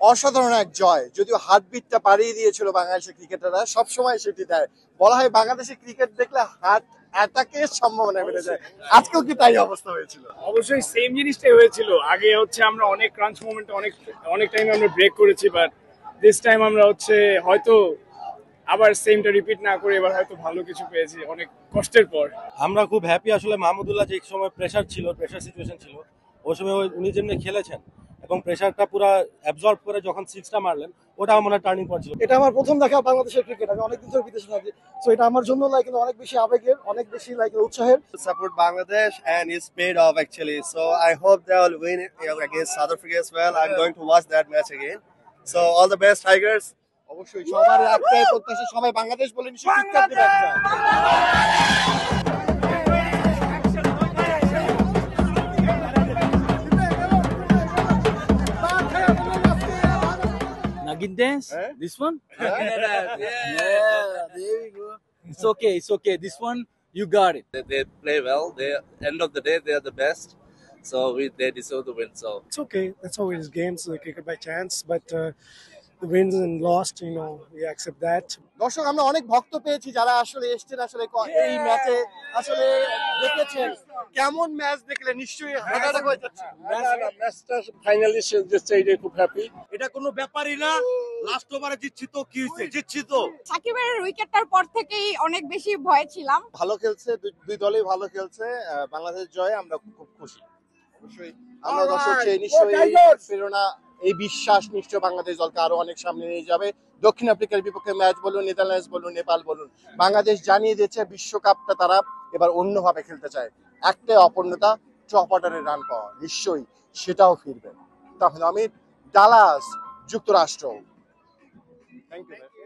অসাধারণ এক জয়, যদিও হার্টবিটটা বাড়িয়ে দিয়েছিল বাংলাদেশের ক্রিকেটাররা, সবসময় সেটি দেয়। বলা হয় বাংলাদেশের ক্রিকেট দেখলে হার্ট অ্যাটাকের সম্ভাবনা বেড়ে যায়, আজকেও কি তাই অবস্থা হয়েছিল? অবশ্যই সেম জিনিসটাই হয়েছিল। আগে হচ্ছে আমরা অনেক ক্রাঞ্চ মোমেন্টে অনেক অনেক টাইম আমরা ব্রেক করেছি, বাট দিস টাইম আমরা হচ্ছে হয়তো আবার সেমটা রিপিট না করে এবার হয়তো ভালো কিছু পেয়েছি অনেক কষ্টের পর। আমরা খুব হ্যাপি আসলে। মাহমুদুল্লাহ যে সময় প্রেসার সিচুয়েশন ছিল, ওই সময় উনি যেমনি খেলেছেন এবং প্রেসারটা পুরো অ্যাবজর্ব করে যখন সিক্সটা মারলেন, ওটা আমার টার্নিং পয়েন্ট ছিল। এটা আমার প্রথম দেখা বাংলাদেশের ক্রিকেট, আমি অনেকদিন ধরে বিদেশে থাকি, সো এটা আমার জন্য অনেক বেশি আবেগের, অনেক বেশি উৎসাহের। Support Bangladesh and it's paid off actually. So I hope they will win against South Africa as well. I'm going to watch that match again. So all the best, Tigers. অবশ্যই সবার একটাই প্রত্যাশা, সবাই বাংলাদেশ বলে নিশ্চয়ই চিৎকার দিবে একটা। Nagin dance? This one? Yeah, there we go. It's okay. This one, you got it. They play well. They end of the day they are the best, so they deserve the win. So It's okay, that's always games, cricket by chance, but the wins and lost, we accept that. দর্শক, আমরা অনেক ভক্ত পেয়েছি যারা আসলে এসছেন, আসলে এই ম্যাচে আসলে দেখেছেন। কেমন ম্যাচ দেখলে? নিশ্চয়ই হার্ট হয়ে যাচ্ছে। ম্যাচটা ফাইনালি জিতছে, এটাই খুব হ্যাপি। এটা কোনো ব্যাপারই না, লাস্ট ওভারে জিতছি তো কি হয়েছে, জিতছি তো। সাকিবের উইকেটটার পর থেকেই অনেক বেশি ভয় ছিলাম। ভালো খেলছে, দুই দলই ভালো খেলছে। বাংলাদেশ জয়ে আমরা খুব খুশি। অবশ্যই আমরা দর্শক চেয়ে নিশ্চয়ই প্রেরণা, এই বিশ্বাস নিশ্চয় বাংলাদেশ দলকে আরো অনেক সামনে নিয়ে যাবে। দক্ষিণ আফ্রিকার বিপক্ষে ম্যাচ বলুন, নেদারল্যান্ডস বলুন, নেপাল বলুন, বাংলাদেশ জানিয়ে দিয়েছে বিশ্বকাপটা তারা এবার অন্যভাবে খেলতে চায়। একটাই অপূর্ণতা, টপ অর্ডারের রান পাওয়া, নিশ্চয়ই সেটাও ফিরবে। তাহলে আমি ডালাস, যুক্তরাষ্ট্র। Thank you.